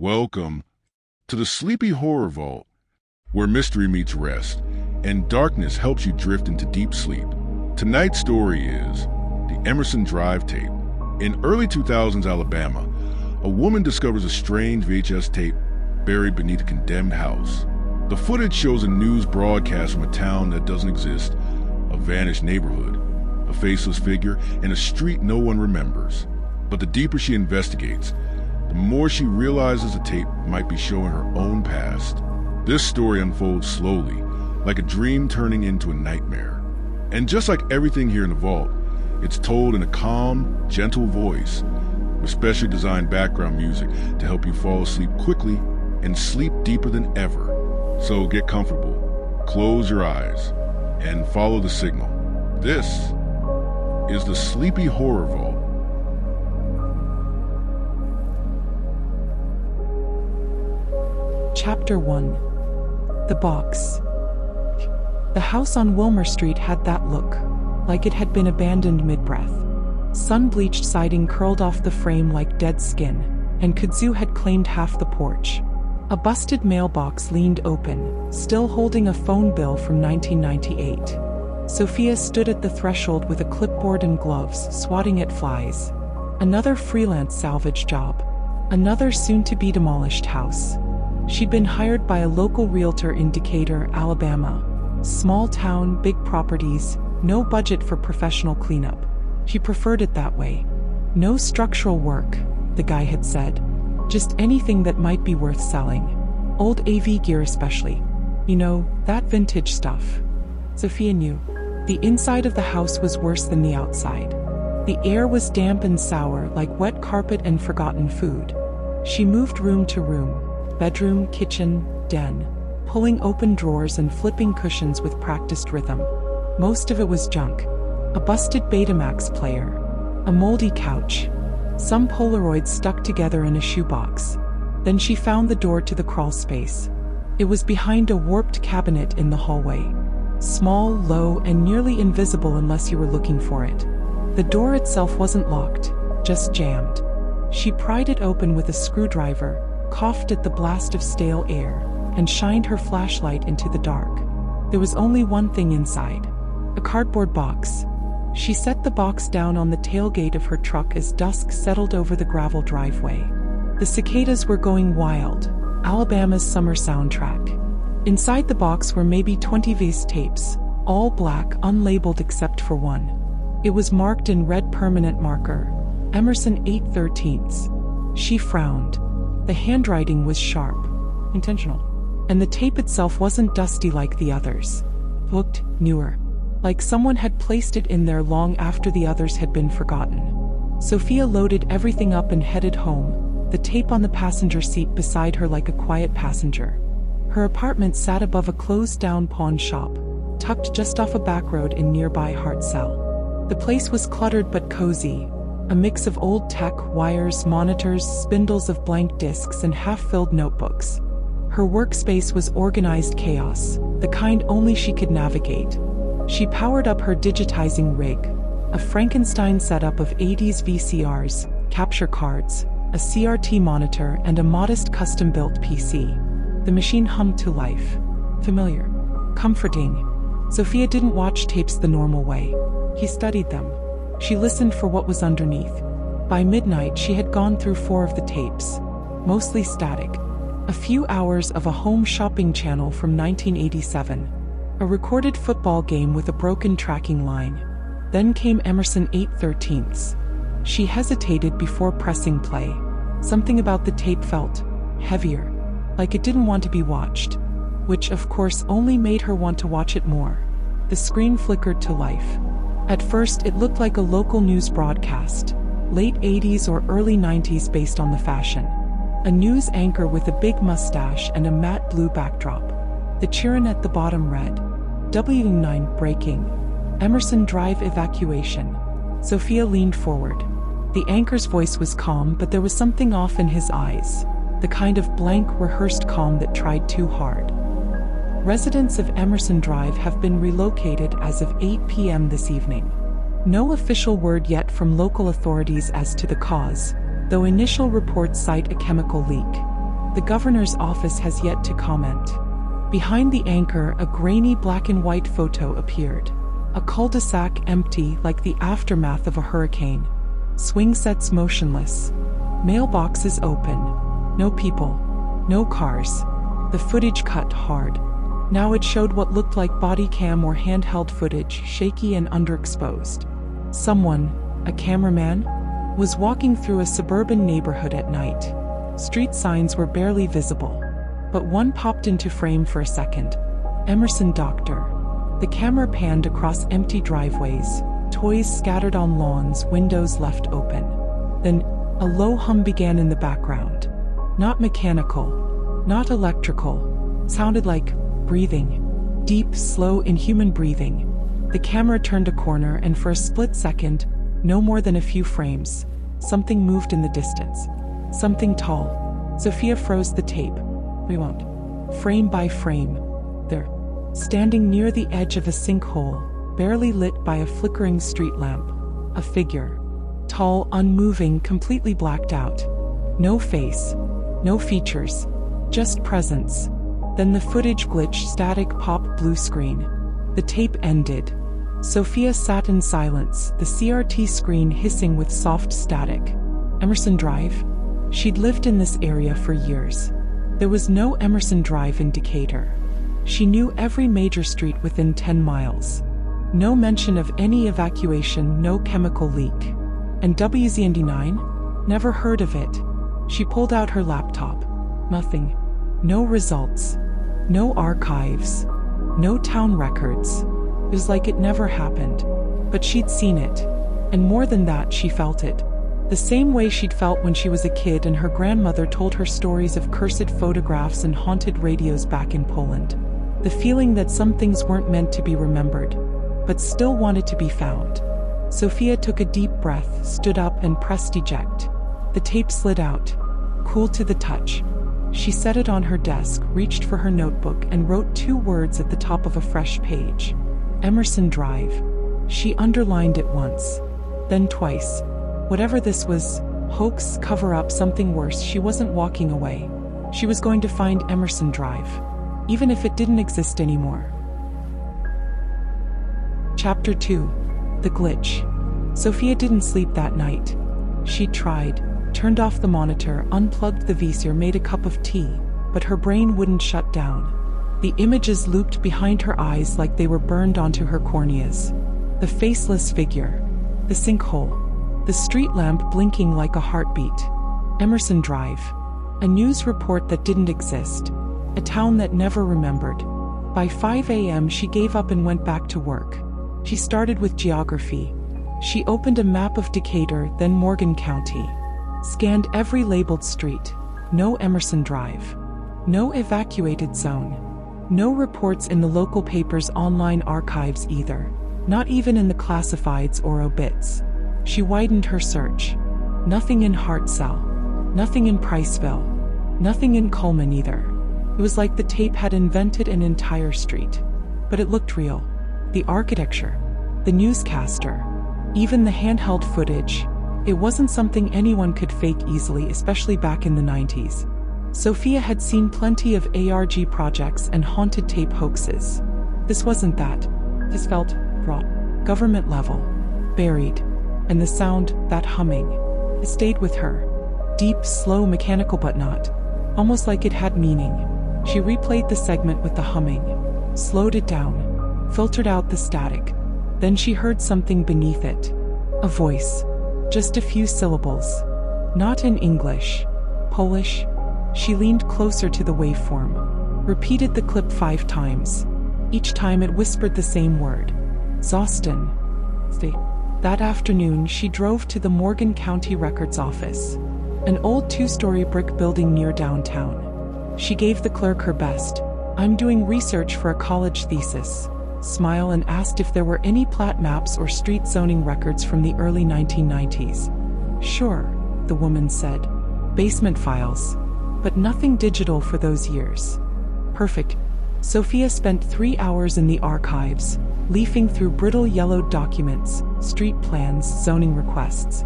Welcome to the Sleepy Horror Vault, where mystery meets rest and darkness helps you drift into deep sleep. Tonight's story is the Emerson Drive tape. In early 2000s Alabama, a woman discovers a strange VHS tape buried beneath a condemned house. The footage shows a news broadcast from a town that doesn't exist, a vanished neighborhood, a faceless figure, and a street no one remembers. But the deeper she investigates, the more she realizes the tape might be showing her own past. This story unfolds slowly, like a dream turning into a nightmare. And just like everything here in the vault, it's told in a calm, gentle voice, with specially designed background music to help you fall asleep quickly and sleep deeper than ever. So get comfortable, close your eyes, and follow the signal. This is the Sleepy Horror Vault. Chapter 1. The Box. The house on Wilmer Street had that look, like it had been abandoned mid-breath. Sun-bleached siding curled off the frame like dead skin, and kudzu had claimed half the porch. A busted mailbox leaned open, still holding a phone bill from 1998. Sofia stood at the threshold with a clipboard and gloves, swatting at flies. Another freelance salvage job. Another soon-to-be demolished house. She'd been hired by a local realtor in Decatur, Alabama. Small town, big properties, no budget for professional cleanup. She preferred it that way. No structural work, the guy had said. Just anything that might be worth selling. Old AV gear especially. You know, that vintage stuff. Sofia knew. The inside of the house was worse than the outside. The air was damp and sour like wet carpet and forgotten food. She moved room to room. Bedroom, kitchen, den, pulling open drawers and flipping cushions with practiced rhythm. Most of it was junk. A busted Betamax player. A moldy couch. Some Polaroids stuck together in a shoebox. Then she found the door to the crawl space. It was behind a warped cabinet in the hallway. Small, low, and nearly invisible unless you were looking for it. The door itself wasn't locked, just jammed. She pried it open with a screwdriver, coughed at the blast of stale air, and shined her flashlight into the dark. There was only one thing inside. A cardboard box. She set the box down on the tailgate of her truck as dusk settled over the gravel driveway. The cicadas were going wild, Alabama's summer soundtrack. Inside the box were maybe 20 VHS tapes, all black, unlabeled except for one. It was marked in red permanent marker, Emerson 8/13. She frowned. The handwriting was sharp, intentional, and the tape itself wasn't dusty like the others. Looked newer, like someone had placed it in there long after the others had been forgotten. Sofia loaded everything up and headed home, the tape on the passenger seat beside her like a quiet passenger. Her apartment sat above a closed-down pawn shop, tucked just off a back road in nearby Hartselle. The place was cluttered but cozy. A mix of old tech, wires, monitors, spindles of blank discs, and half-filled notebooks. Her workspace was organized chaos, the kind only she could navigate. She powered up her digitizing rig, a Frankenstein setup of 80s VCRs, capture cards, a CRT monitor, and a modest custom-built PC. The machine hummed to life. Familiar. Comforting. Sofia didn't watch tapes the normal way. He studied them. She listened for what was underneath. By midnight, she had gone through 4 of the tapes, mostly static. A few hours of a home shopping channel from 1987. A recorded football game with a broken tracking line. Then came Emerson 8/13. She hesitated before pressing play. Something about the tape felt heavier, like it didn't want to be watched, which of course only made her want to watch it more. The screen flickered to life. At first, it looked like a local news broadcast, late 80s or early 90s based on the fashion. A news anchor with a big mustache and a matte blue backdrop. The chirun at the bottom read, W9 breaking. Emerson Drive evacuation. Sofia leaned forward. The anchor's voice was calm, but there was something off in his eyes, the kind of blank, rehearsed calm that tried too hard. Residents of Emerson Drive have been relocated as of 8 p.m. this evening. No official word yet from local authorities as to the cause, though initial reports cite a chemical leak. The governor's office has yet to comment. Behind the anchor, a grainy black and white photo appeared. A cul-de-sac empty like the aftermath of a hurricane. Swing sets motionless. Mailboxes open. No people. No cars. The footage cut hard. Now it showed what looked like body cam or handheld footage, shaky and underexposed. Someone, a cameraman, was walking through a suburban neighborhood at night. Street signs were barely visible, but one popped into frame for a second. Emerson Doctor. The camera panned across empty driveways, toys scattered on lawns, windows left open. Then, a low hum began in the background. Not mechanical, not electrical. Sounded like breathing. Deep, slow, inhuman breathing. The camera turned a corner and for a split second, no more than a few frames, something moved in the distance. Something tall. Sofia froze the tape. Rewound. Frame by frame. There. Standing near the edge of a sinkhole, barely lit by a flickering street lamp. A figure. Tall, unmoving, completely blacked out. No face. No features. Just presence. Then the footage glitched, static pop, blue screen. The tape ended. Sofia sat in silence, the CRT screen hissing with soft static. Emerson Drive? She'd lived in this area for years. There was no Emerson Drive in Decatur. She knew every major street within 10 miles. No mention of any evacuation, no chemical leak. And WZ99? Never heard of it. She pulled out her laptop. Nothing. No results. No archives. No town records. It was like it never happened. But she'd seen it. And more than that, she felt it. The same way she'd felt when she was a kid and her grandmother told her stories of cursed photographs and haunted radios back in Poland. The feeling that some things weren't meant to be remembered, but still wanted to be found. Sofia took a deep breath, stood up and pressed eject. The tape slid out, cool to the touch. She set it on her desk, reached for her notebook and wrote 2 words at the top of a fresh page. Emerson Drive. She underlined it once, then twice. Whatever this was, hoax, cover-up, something worse, she wasn't walking away. She was going to find Emerson Drive, even if it didn't exist anymore. Chapter 2. The Glitch. Sofia didn't sleep that night. She tried, turned off the monitor, unplugged the VCR, made a cup of tea, but her brain wouldn't shut down. The images looped behind her eyes like they were burned onto her corneas. The faceless figure. The sinkhole. The street lamp blinking like a heartbeat. Emerson Drive. A news report that didn't exist. A town that never remembered. By 5 a.m. she gave up and went back to work. She started with geography. She opened a map of Decatur, then Morgan County. Scanned every labeled street. No Emerson Drive. No evacuated zone. No reports in the local paper's online archives either. Not even in the classifieds or obits. She widened her search. Nothing in Hartselle. Nothing in Priceville. Nothing in Coleman either. It was like the tape had invented an entire street. But it looked real. The architecture. The newscaster. Even the handheld footage. It wasn't something anyone could fake easily, especially back in the 90s. Sofia had seen plenty of ARG projects and haunted tape hoaxes. This wasn't that. This felt raw. Government level. Buried. And the sound, that humming. It stayed with her. Deep, slow, mechanical but not. Almost like it had meaning. She replayed the segment with the humming. Slowed it down. Filtered out the static. Then she heard something beneath it. A voice. Just a few syllables. Not in English. Polish. She leaned closer to the waveform. Repeated the clip 5 times. Each time it whispered the same word. Zostin. Stay. That afternoon she drove to the Morgan County Records office. An old 2-story brick building near downtown. She gave the clerk her best. "I'm doing research for a college thesis." Smile and asked if there were any plat maps or street zoning records from the early 1990s. "Sure," the woman said. "Basement files. But nothing digital for those years." Perfect. Sofia spent 3 hours in the archives, leafing through brittle yellowed documents, street plans, zoning requests.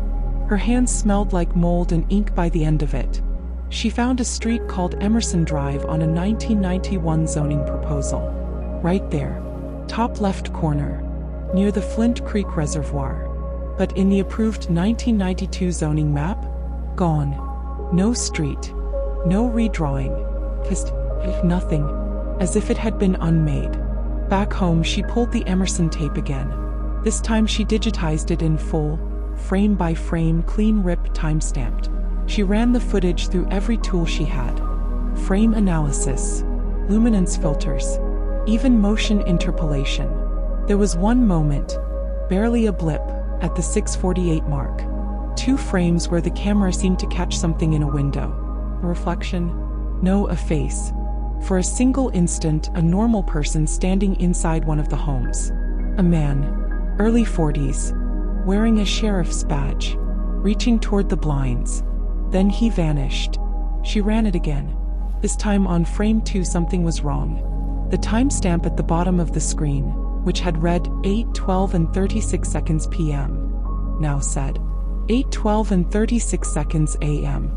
Her hands smelled like mold and ink by the end of it. She found a street called Emerson Drive on a 1991 zoning proposal. Right there, top left corner, near the Flint Creek Reservoir. But in the approved 1992 zoning map, gone. No street. No redrawing. Just nothing. As if it had been unmade. Back home, she pulled the Emerson tape again. This time she digitized it in full, frame by frame, clean rip, time-stamped. She ran the footage through every tool she had. Frame analysis, luminance filters, even motion interpolation. There was one moment, barely a blip, at the 6:48 mark. 2 frames where the camera seemed to catch something in a window. A reflection? No, a face. For a single instant, a normal person standing inside one of the homes. A man, early 40s, wearing a sheriff's badge, reaching toward the blinds. Then he vanished. She ran it again. This time on frame 2 something was wrong. The timestamp at the bottom of the screen, which had read 8:12 and 36 seconds p.m., now said 8:12 and 36 seconds a.m.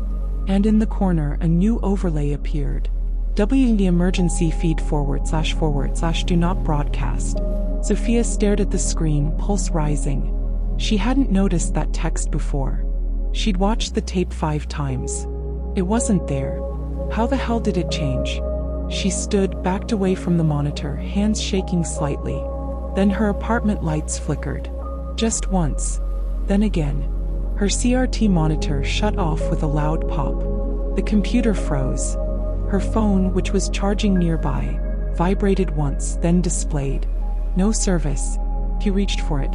And in the corner a new overlay appeared. The emergency feed / do not broadcast. Sofia stared at the screen, pulse rising. She hadn't noticed that text before. She'd watched the tape 5 times. It wasn't there. How the hell did it change? She stood, backed away from the monitor, hands shaking slightly. Then her apartment lights flickered. Just once. Then again. Her CRT monitor shut off with a loud pop. The computer froze. Her phone, which was charging nearby, vibrated once, then displayed no service. He reached for it.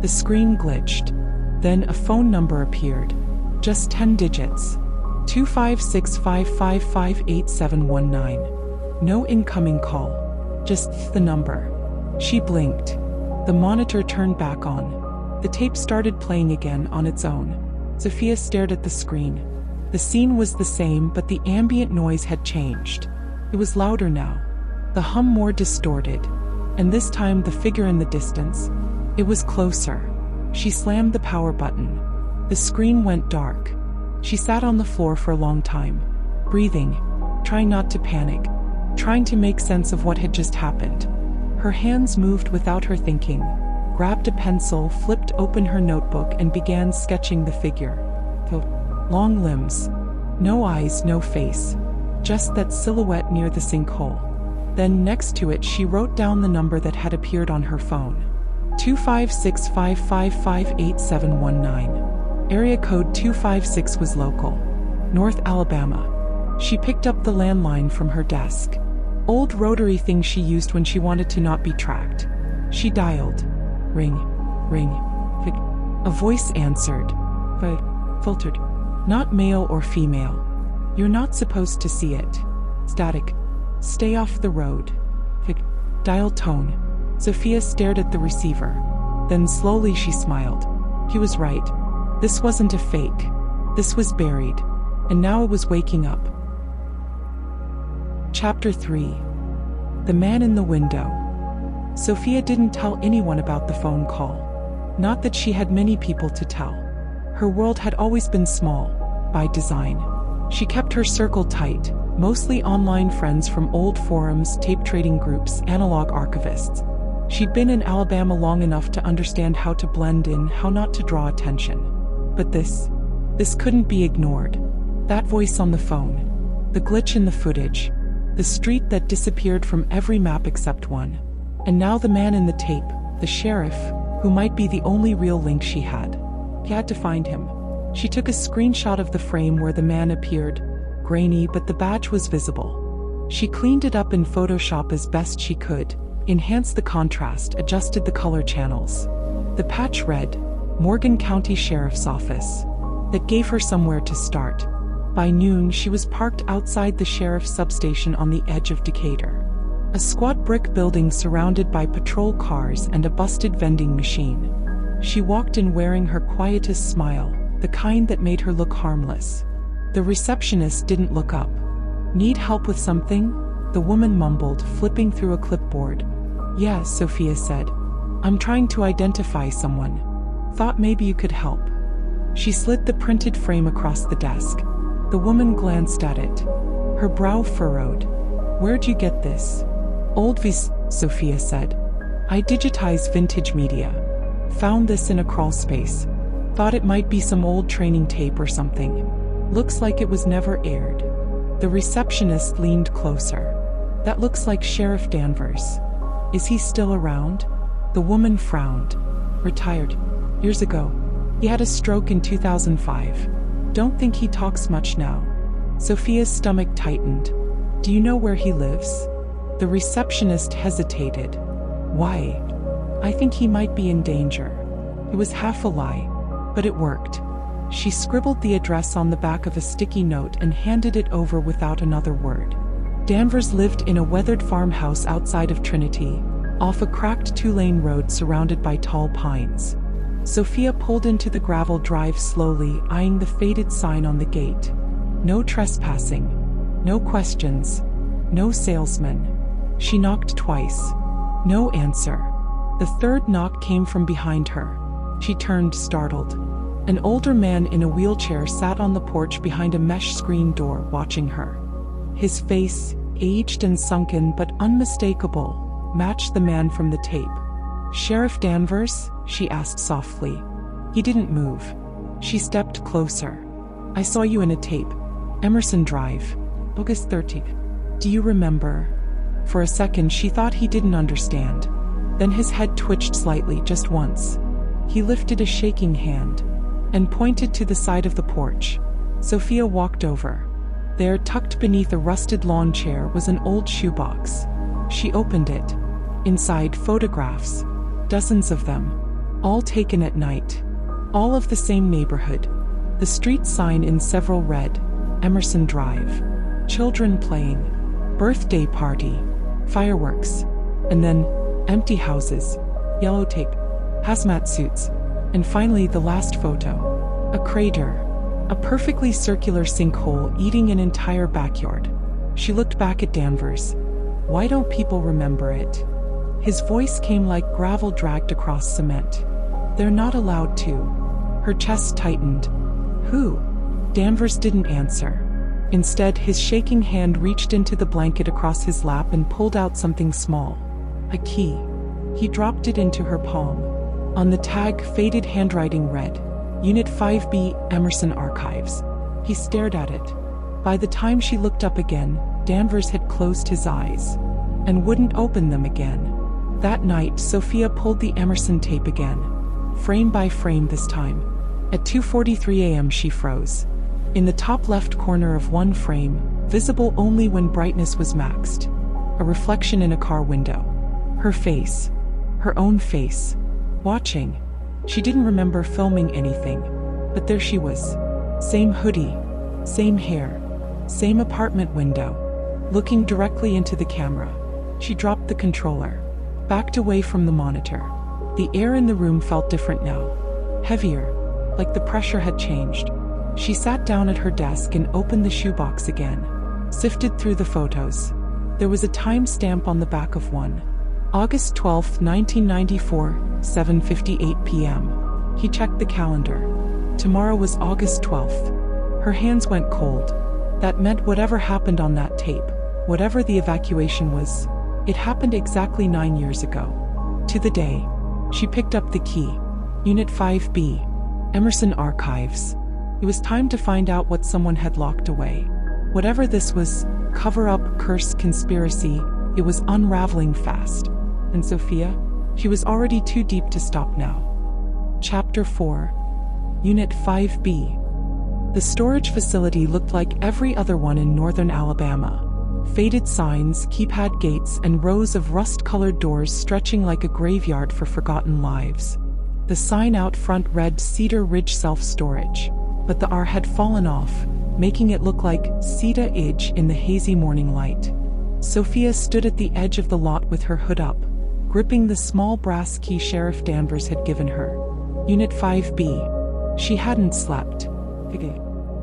The screen glitched. Then a phone number appeared. Just 10 digits. 25655588719. No incoming call. Just the number. She blinked. The monitor turned back on. The tape started playing again on its own. Sofia stared at the screen. The scene was the same, but the ambient noise had changed. It was louder now. The hum more distorted. And this time the figure in the distance. It was closer. She slammed the power button. The screen went dark. She sat on the floor for a long time, breathing, trying not to panic, trying to make sense of what had just happened. Her hands moved without her thinking, grabbed a pencil, flipped open her notebook and began sketching the figure. The long limbs. No eyes, no face. Just that silhouette near the sinkhole. Then next to it she wrote down the number that had appeared on her phone. 25655588719. Area code 256 was local. North Alabama. She picked up the landline from her desk. Old rotary thing she used when she wanted to not be tracked. She dialed. Ring. Ring. A voice answered. But filtered. Not male or female. You're not supposed to see it. Static. Stay off the road. Dial tone. Sofia stared at the receiver. Then slowly she smiled. He was right. This wasn't a fake. This was buried. And now it was waking up. Chapter 3. The Man in the Window. Sofia didn't tell anyone about the phone call. Not that she had many people to tell. Her world had always been small, by design. She kept her circle tight, mostly online friends from old forums, tape trading groups, analog archivists. She'd been in Alabama long enough to understand how to blend in, how not to draw attention. But this couldn't be ignored. That voice on the phone, the glitch in the footage, the street that disappeared from every map except one. And now the man in the tape, the sheriff, who might be the only real link she had. He had to find him. She took a screenshot of the frame where the man appeared, grainy, but the badge was visible. She cleaned it up in Photoshop as best she could, enhanced the contrast, adjusted the color channels. The patch read, Morgan County Sheriff's Office. That gave her somewhere to start. By noon, she was parked outside the sheriff's substation on the edge of Decatur. A squat brick building surrounded by patrol cars and a busted vending machine. She walked in wearing her quietest smile, the kind that made her look harmless. The receptionist didn't look up. Need help with something? The woman mumbled, flipping through a clipboard. Yes, Sofia said. I'm trying to identify someone. Thought maybe you could help. She slid the printed frame across the desk. The woman glanced at it. Her brow furrowed. Where'd you get this? Old vis, Sofia said. I digitize vintage media. Found this in a crawl space. Thought it might be some old training tape or something. Looks like it was never aired. The receptionist leaned closer. That looks like Sheriff Danvers. Is he still around? The woman frowned. Retired. Years ago. He had a stroke in 2005. Don't think he talks much now. Sofia's stomach tightened. Do you know where he lives? The receptionist hesitated. Why? I think he might be in danger. It was half a lie, but it worked. She scribbled the address on the back of a sticky note and handed it over without another word. Danvers lived in a weathered farmhouse outside of Trinity, off a cracked two-lane road surrounded by tall pines. Sofia pulled into the gravel drive slowly, eyeing the faded sign on the gate. No trespassing. No questions. No salesman. She knocked twice. No answer. The third knock came from behind her. She turned, startled. An older man in a wheelchair sat on the porch behind a mesh screen door, watching her. His face, aged and sunken but unmistakable, matched the man from the tape. Sheriff Danvers? She asked softly. He didn't move. She stepped closer. I saw you in a tape. Emerson Drive. August 13th. Do you remember? For a second she thought he didn't understand. Then his head twitched slightly, just once. He lifted a shaking hand and pointed to the side of the porch. Sofia walked over. There, tucked beneath a rusted lawn chair, was an old shoebox. She opened it. Inside, photographs. Dozens of them. All taken at night. All of the same neighborhood. The street sign in several read, Emerson Drive. Children playing. Birthday party. Fireworks. And then, empty houses. Yellow tape. Hazmat suits. And finally the last photo. A crater. A perfectly circular sinkhole eating an entire backyard. She looked back at Danvers. Why don't people remember it? His voice came like gravel dragged across cement. They're not allowed to. Her chest tightened. Who? Danvers didn't answer. Instead, his shaking hand reached into the blanket across his lap and pulled out something small. A key. He dropped it into her palm. On the tag, faded handwriting read, Unit 5B, Emerson Archives. He stared at it. By the time she looked up again, Danvers had closed his eyes and wouldn't open them again. That night, Sofia pulled the Emerson tape again, frame by frame this time. At 2:43 a.m. she froze. In the top left corner of one frame, visible only when brightness was maxed, a reflection in a car window. Her face. Her own face. Watching. She didn't remember filming anything, but there she was. Same hoodie, same hair, same apartment window, looking directly into the camera. She dropped the controller, backed away from the monitor. The air in the room felt different now, heavier, like the pressure had changed. She sat down at her desk and opened the shoebox again, sifted through the photos. There was a time stamp on the back of one. August 12, 1994, 7:58 p.m. He checked the calendar. Tomorrow was August 12th. Her hands went cold. That meant whatever happened on that tape, whatever the evacuation was, it happened exactly 9 years ago. To the day. She picked up the key. Unit 5B. Emerson Archives. It was time to find out what someone had locked away. Whatever this was, cover-up, curse, conspiracy, it was unraveling fast. And Sofia? She was already too deep to stop now. Chapter 4. Unit 5B. The storage facility looked like every other one in northern Alabama. Faded signs, keypad gates, and rows of rust-colored doors stretching like a graveyard for forgotten lives. The sign out front read Cedar Ridge Self-Storage, but the R had fallen off, making it look like Cedar Ridge in the hazy morning light. Sofia stood at the edge of the lot with her hood up, gripping the small brass key Sheriff Danvers had given her. Unit 5B. She hadn't slept.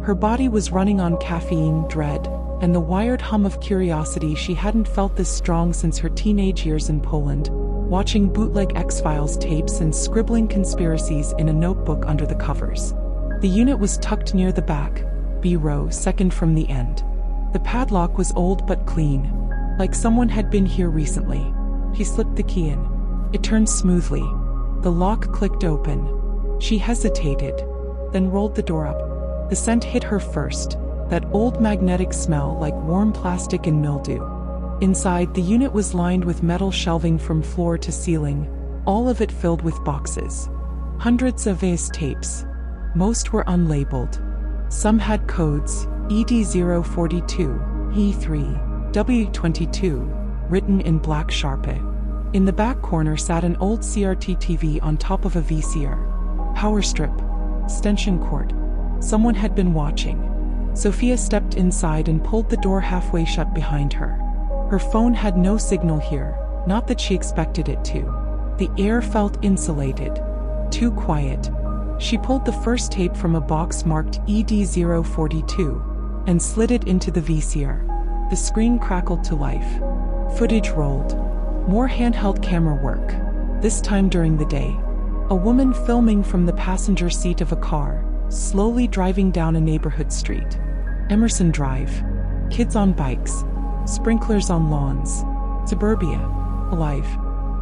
Her body was running on caffeine, dread, and the wired hum of curiosity. She hadn't felt this strong since her teenage years in Poland, watching bootleg X-Files tapes and scribbling conspiracies in a notebook under the covers. The unit was tucked near the back, B row, second from the end. The padlock was old but clean, like someone had been here recently. He slipped the key in. It turned smoothly. The lock clicked open. She hesitated, then rolled the door up. The scent hit her first, that old magnetic smell like warm plastic and mildew. Inside, the unit was lined with metal shelving from floor to ceiling, all of it filled with boxes. Hundreds of U.S.A tapes. Most were unlabeled. Some had codes, ED042, E3, W22, written in black Sharpie. In the back corner sat an old CRT TV on top of a VCR. Power strip. Extension cord. Someone had been watching. Sofia stepped inside and pulled the door halfway shut behind her. Her phone had no signal here, not that she expected it to. The air felt insulated. Too quiet. She pulled the first tape from a box marked ED042 and slid it into the VCR. The screen crackled to life. Footage rolled. More handheld camera work, this time during the day. A woman filming from the passenger seat of a car, slowly driving down a neighborhood street. Emerson Drive. Kids on bikes. Sprinklers on lawns. Suburbia. Alive.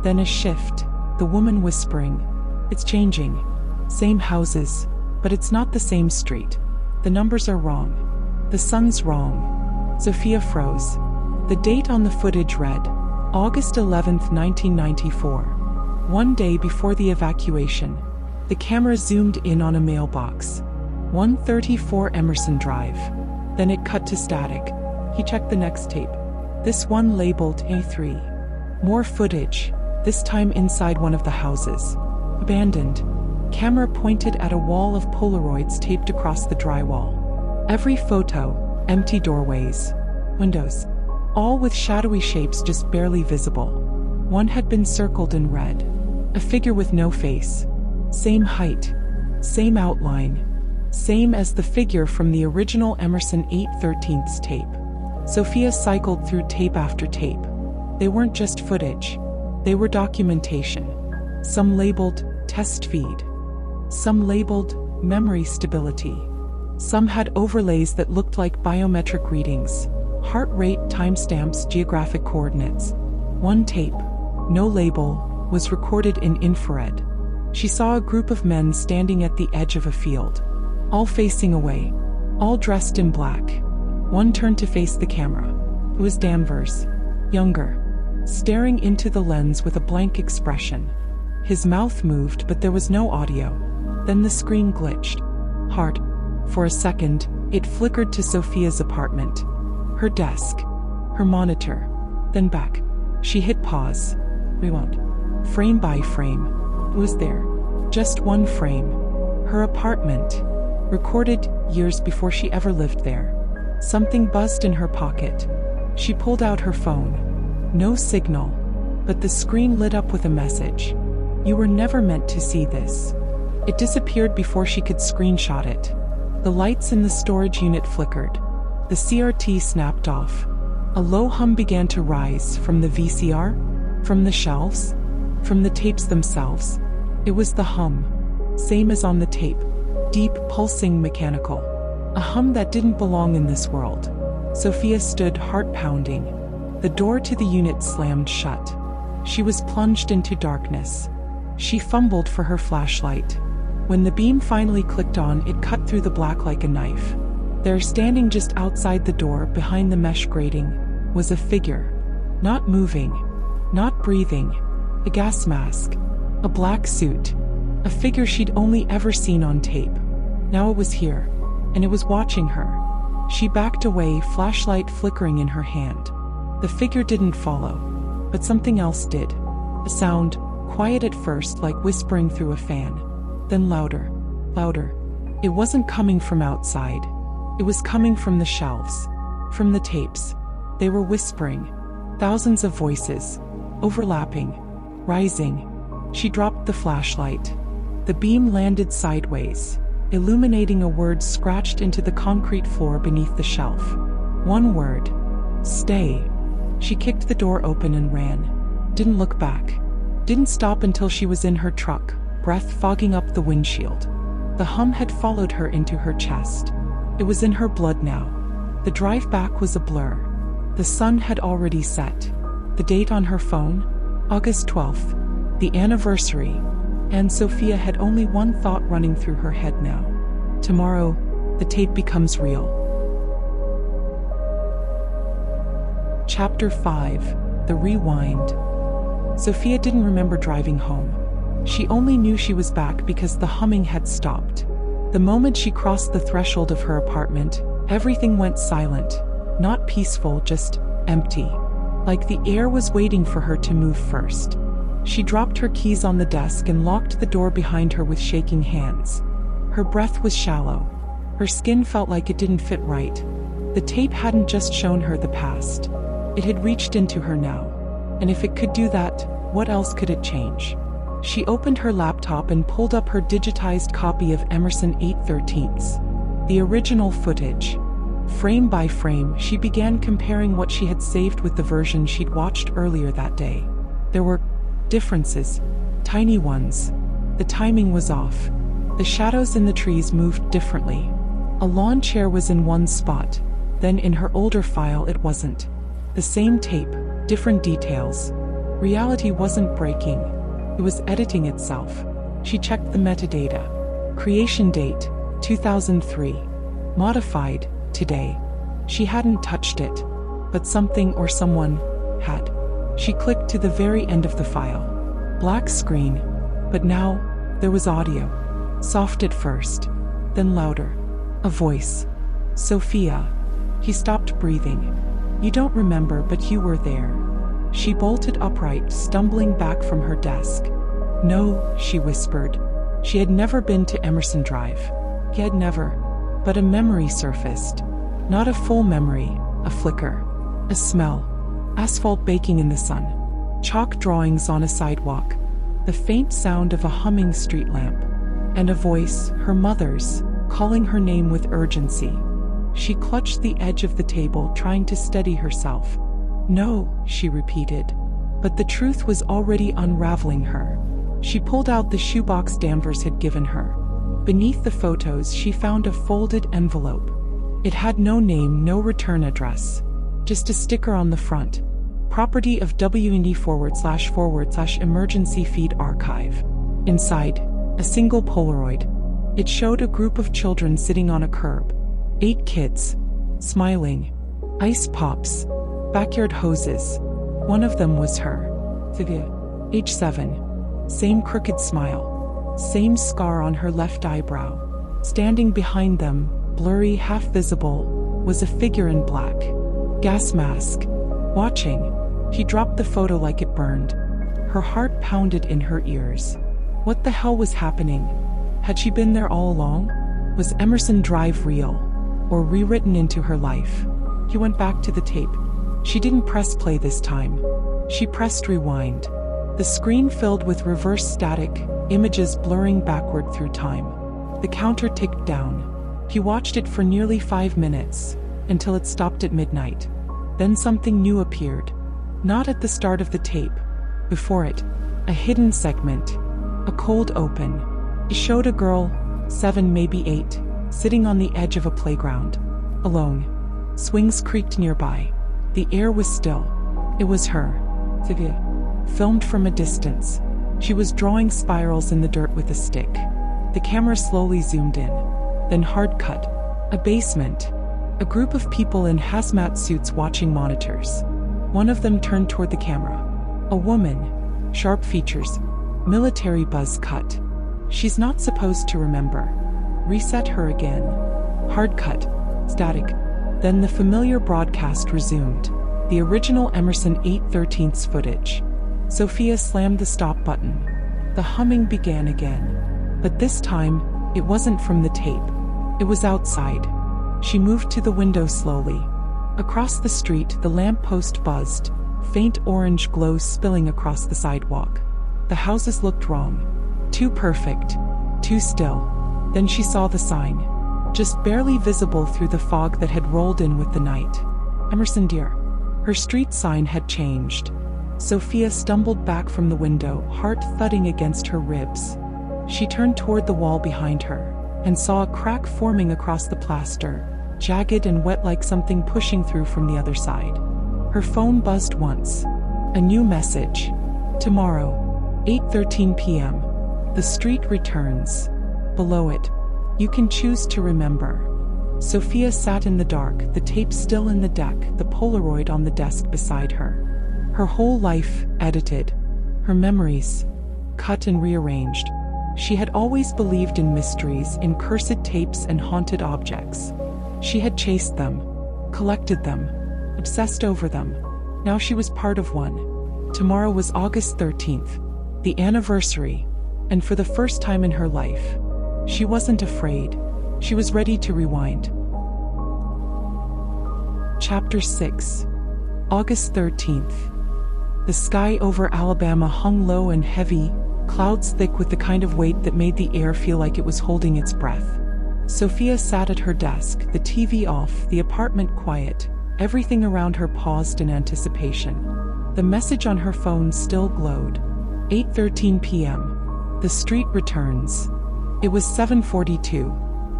Then a shift. The woman whispering. It's changing. Same houses, but it's not the same street. The numbers are wrong. The sun's wrong. Sofia froze. The date on the footage read, August 11, 1994. One day before the evacuation. The camera zoomed in on a mailbox. 134 Emerson Drive. Then it cut to static. He checked the next tape. This one labeled A3. More footage, this time inside one of the houses. Abandoned. Camera pointed at a wall of Polaroids taped across the drywall. Every photo, empty doorways, windows, all with shadowy shapes just barely visible. One had been circled in red. A figure with no face. Same height, same outline, same as the figure from the original Emerson 8/13 tape. Sofia cycled through tape after tape. They weren't just footage. They were documentation. Some labeled test feed. Some labeled memory stability. Some had overlays that looked like biometric readings. Heart rate, timestamps, geographic coordinates. One tape, no label, was recorded in infrared. She saw a group of men standing at the edge of a field. All facing away. All dressed in black. One turned to face the camera. It was Danvers. Younger. Staring into the lens with a blank expression. His mouth moved, but there was no audio. Then the screen glitched. Hard. For a second, it flickered to Sofia's apartment. Her desk. Her monitor. Then back. She hit pause. Rewound. Frame by frame. It was there. Just one frame. Her apartment. Recorded years before she ever lived there. Something buzzed in her pocket. She pulled out her phone. No signal. But the screen lit up with a message. You were never meant to see this. It disappeared before she could screenshot it. The lights in the storage unit flickered. The CRT snapped off. A low hum began to rise from the VCR, from the shelves, from the tapes themselves. It was the hum, same as on the tape, deep, pulsing, mechanical. A hum that didn't belong in this world. Sofia stood, heart pounding. The door to the unit slammed shut. She was plunged into darkness. She fumbled for her flashlight. When the beam finally clicked on, it cut through the black like a knife. There, standing just outside the door, behind the mesh grating, was a figure. Not moving. Not breathing. A gas mask. A black suit. A figure she'd only ever seen on tape. Now it was here. And it was watching her. She backed away, flashlight flickering in her hand. The figure didn't follow. But something else did. A sound, quiet at first, like whispering through a fan. Then louder. Louder. It wasn't coming from outside. It was coming from the shelves. From the tapes. They were whispering. Thousands of voices. Overlapping. Rising. She dropped the flashlight. The beam landed sideways, illuminating a word scratched into the concrete floor beneath the shelf. One word. Stay. She kicked the door open and ran. Didn't look back. Didn't stop until she was in her truck, breath fogging up the windshield. The hum had followed her into her chest. It was in her blood now. The drive back was a blur. The sun had already set. The date on her phone? August 12th. The anniversary. And Sofia had only one thought running through her head now. Tomorrow, the tape becomes real. Chapter 5. The Rewind. Sofia didn't remember driving home. She only knew she was back because the humming had stopped. The moment she crossed the threshold of her apartment, everything went silent. Not peaceful, just empty. Like the air was waiting for her to move first. She dropped her keys on the desk and locked the door behind her with shaking hands. Her breath was shallow. Her skin felt like it didn't fit right. The tape hadn't just shown her the past. It had reached into her now. And if it could do that, what else could it change? She opened her laptop and pulled up her digitized copy of Emerson 8/13, the original footage. Frame by frame, she began comparing what she had saved with the version she'd watched earlier that day. There were differences, tiny ones. The timing was off. The shadows in the trees moved differently. A lawn chair was in one spot, then in her older file it wasn't. The same tape, different details. Reality wasn't breaking. It was editing itself. She checked the metadata. Creation date, 2003. Modified, today. She hadn't touched it, but something or someone had. She clicked to the very end of the file. Black screen, but now there was audio. Soft at first, then louder. A voice. Sofia. He stopped breathing. You don't remember, but you were there. She bolted upright, stumbling back from her desk. No, she whispered. She had never been to Emerson Drive. He had never. But a memory surfaced. Not a full memory, a flicker. A smell. Asphalt baking in the sun. Chalk drawings on a sidewalk. The faint sound of a humming street lamp. And a voice, her mother's, calling her name with urgency. She clutched the edge of the table, trying to steady herself. No, she repeated. But the truth was already unraveling her. She pulled out the shoebox Danvers had given her. Beneath the photos, she found a folded envelope. It had no name, no return address. Just a sticker on the front. Property of WND///emergency feed archive. Inside, a single Polaroid. It showed a group of children sitting on a curb. 8 kids. Smiling. Ice pops. Backyard hoses. One of them was her. Sofia. Age 7. Same crooked smile. Same scar on her left eyebrow. Standing behind them, blurry, half visible, was a figure in black. Gas mask. Watching. He dropped the photo like it burned. Her heart pounded in her ears. What the hell was happening? Had she been there all along? Was Emerson Drive real? Or rewritten into her life? He went back to the tape. She didn't press play this time. She pressed rewind. The screen filled with reverse static, images blurring backward through time. The counter ticked down. He watched it for nearly 5 minutes, until it stopped at midnight. Then something new appeared. Not at the start of the tape. Before it, a hidden segment. A cold open. It showed a girl, 7 maybe 8, sitting on the edge of a playground. Alone. Swings creaked nearby. The air was still. It was her. Sofia. Filmed from a distance. She was drawing spirals in the dirt with a stick. The camera slowly zoomed in. Then hard cut. A basement. A group of people in hazmat suits watching monitors. One of them turned toward the camera. A woman. Sharp features. Military buzz cut. She's not supposed to remember. Reset her again. Hard cut. Static. Then the familiar broadcast resumed. The original Emerson 8/13 footage. Sofia slammed the stop button. The humming began again. But this time, it wasn't from the tape. It was outside. She moved to the window slowly. Across the street, the lamppost buzzed, faint orange glow spilling across the sidewalk. The houses looked wrong. Too perfect. Too still. Then she saw the sign. Just barely visible through the fog that had rolled in with the night. Emerson Deer. Her street sign had changed. Sofia stumbled back from the window, heart thudding against her ribs. She turned toward the wall behind her. and saw a crack forming across the plaster, jagged and wet like something pushing through from the other side. Her phone buzzed once. A new message. Tomorrow, 8:13 p.m. The street returns. Below it, you can choose to remember. Sofia sat in the dark, the tape still in the deck, the Polaroid on the desk beside her. Her whole life, edited. Her memories, cut and rearranged. She had always believed in mysteries, in cursed tapes and haunted objects. She had chased them, collected them, obsessed over them. Now she was part of one. Tomorrow was August 13th, the anniversary, and for the first time in her life, she wasn't afraid. She was ready to rewind. Chapter 6. August 13th. The sky over Alabama hung low and heavy, clouds thick with the kind of weight that made the air feel like it was holding its breath. Sofia sat at her desk, the TV off, the apartment quiet, everything around her paused in anticipation. The message on her phone still glowed. 8:13 p.m. The street returns. It was 7:42.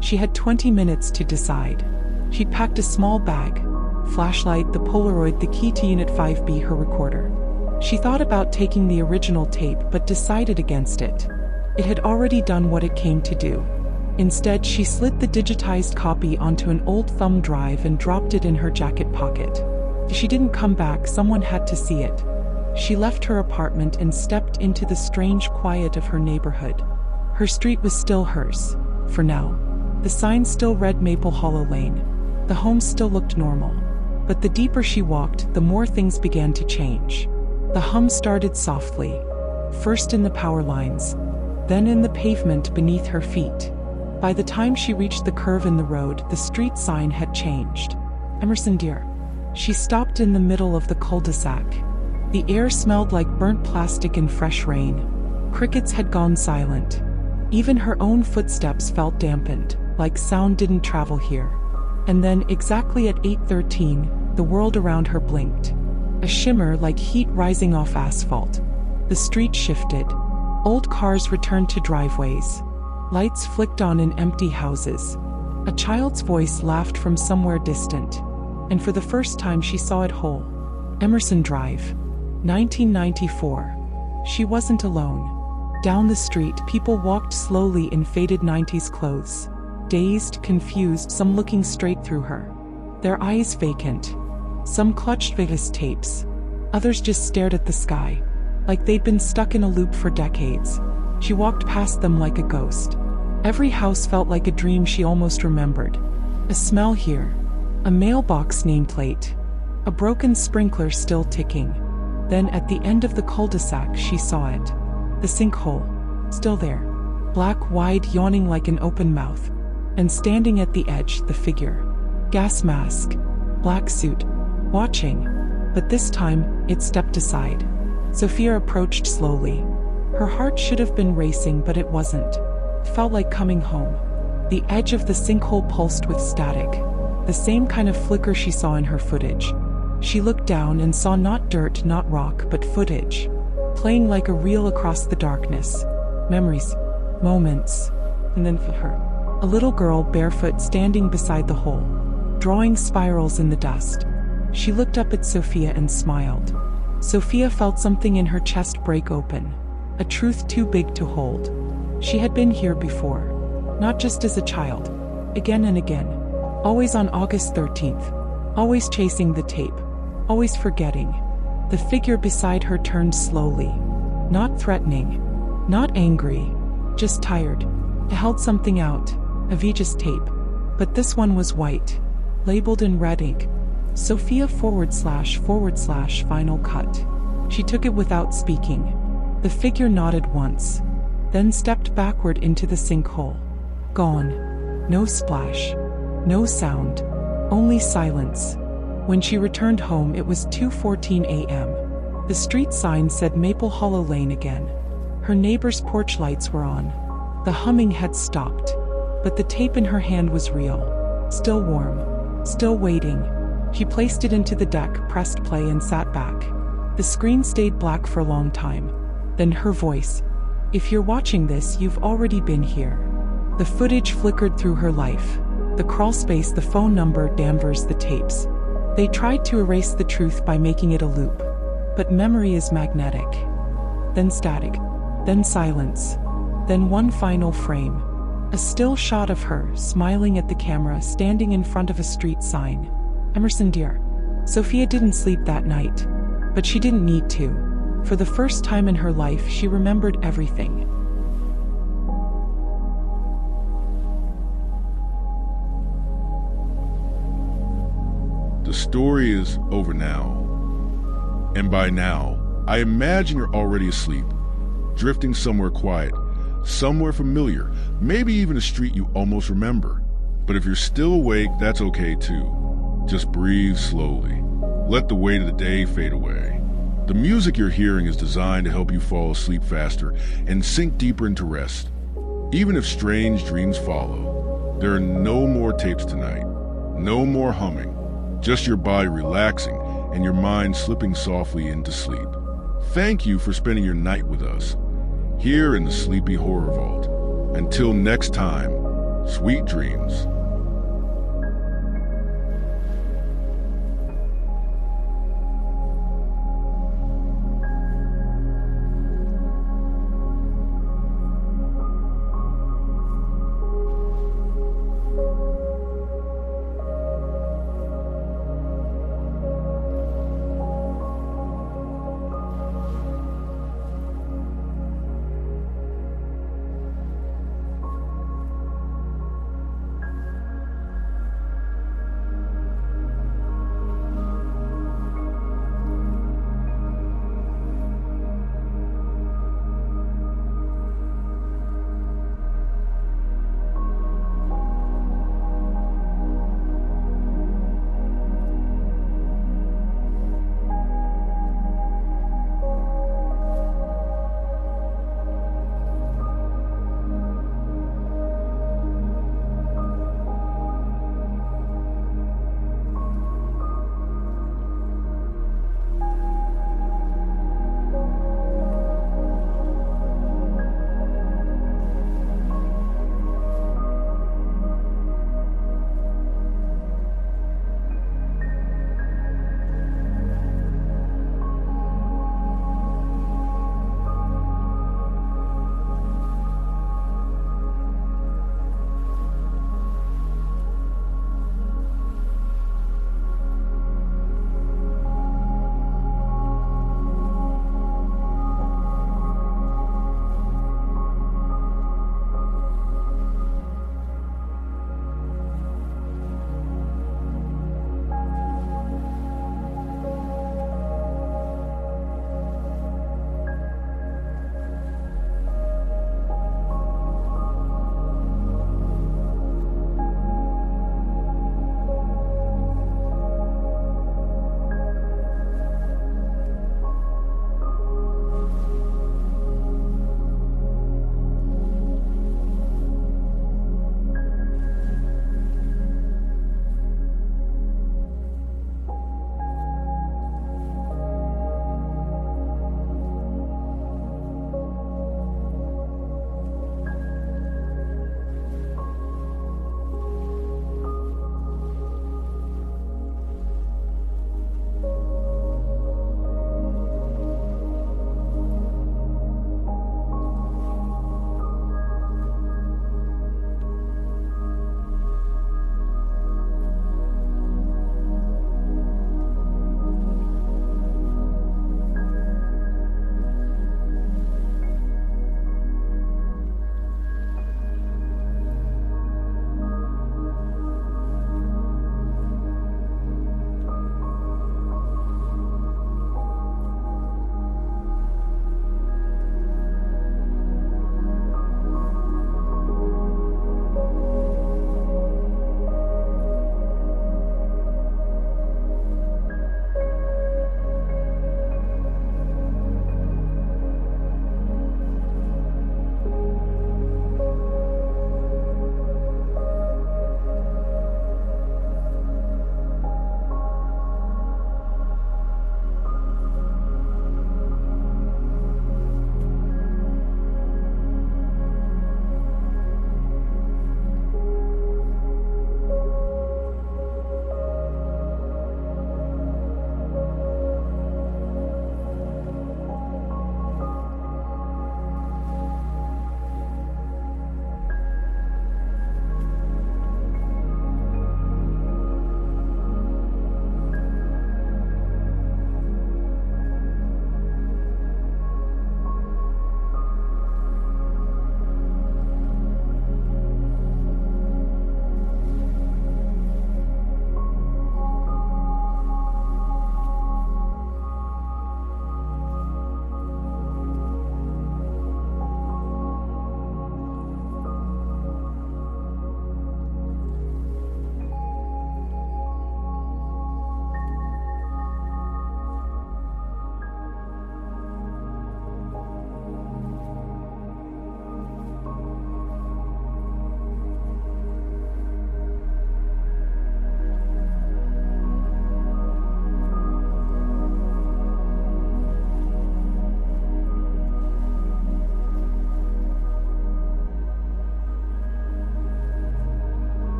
She had 20 minutes to decide. She packed a small bag, flashlight, the Polaroid, the key to Unit 5B, her recorder. She thought about taking the original tape but decided against it. It had already done what it came to do. Instead, she slid the digitized copy onto an old thumb drive and dropped it in her jacket pocket. If she didn't come back, someone had to see it. She left her apartment and stepped into the strange quiet of her neighborhood. Her street was still hers, for now. The sign still read Maple Hollow Lane. The home still looked normal. But the deeper she walked, the more things began to change. The hum started softly, first in the power lines, then in the pavement beneath her feet. By the time she reached the curve in the road, the street sign had changed. Emerson, dear. She stopped in the middle of the cul-de-sac. The air smelled like burnt plastic and fresh rain. Crickets had gone silent. Even her own footsteps felt dampened, like sound didn't travel here. And then, exactly at 8:13, the world around her blinked. A shimmer like heat rising off asphalt. The street shifted. Old cars returned to driveways. Lights flicked on in empty houses. A child's voice laughed from somewhere distant. And for the first time she saw it whole. Emerson Drive. 1994. She wasn't alone. Down the street, people walked slowly in faded 90s clothes. Dazed, confused, some looking straight through her. Their eyes vacant. Some clutched Vegas tapes. Others just stared at the sky, like they'd been stuck in a loop for decades. She walked past them like a ghost. Every house felt like a dream she almost remembered. A smell here. A mailbox nameplate. A broken sprinkler still ticking. Then at the end of the cul-de-sac she saw it. The sinkhole. Still there. Black, wide, yawning like an open mouth. And standing at the edge, the figure. Gas mask. Black suit. Watching. But this time, it stepped aside. Sofia approached slowly. Her heart should have been racing, but it wasn't. It felt like coming home. The edge of the sinkhole pulsed with static. The same kind of flicker she saw in her footage. She looked down and saw not dirt, not rock, but footage. Playing like a reel across the darkness. Memories. Moments. And then for her. A little girl barefoot standing beside the hole. Drawing spirals in the dust. She looked up at Sofia and smiled. Sofia felt something in her chest break open. A truth too big to hold. She had been here before. Not just as a child. Again and again. Always on August 13th. Always chasing the tape. Always forgetting. The figure beside her turned slowly. Not threatening. Not angry. Just tired. It held something out. A VHS tape. But this one was white. Labeled in red ink. Sofia / final cut. She took it without speaking. The figure nodded once. Then stepped backward into the sinkhole. Gone. No splash. No sound. Only silence. When she returned home, it was 2:14 a.m. The street sign said Maple Hollow Lane again. Her neighbor's porch lights were on. The humming had stopped. But the tape in her hand was real. Still warm. Still waiting. She placed it into the deck, pressed play, and sat back. The screen stayed black for a long time. Then her voice. If you're watching this, you've already been here. The footage flickered through her life. The crawl space, the phone number, Danvers, the tapes. They tried to erase the truth by making it a loop. But memory is magnetic. Then static. Then silence. Then one final frame. A still shot of her, smiling at the camera, standing in front of a street sign. Emerson, dear. Sofia didn't sleep that night. But she didn't need to. For the first time in her life, she remembered everything. The story is over now. And by now, I imagine you're already asleep, drifting somewhere quiet, somewhere familiar, maybe even a street you almost remember. But if you're still awake, that's okay too. Just breathe slowly. Let the weight of the day fade away. The music you're hearing is designed to help you fall asleep faster and sink deeper into rest. Even if strange dreams follow, there are no more tapes tonight, no more humming, just your body relaxing and your mind slipping softly into sleep. Thank you for spending your night with us, here in the Sleepy Horror Vault. Until next time, sweet dreams.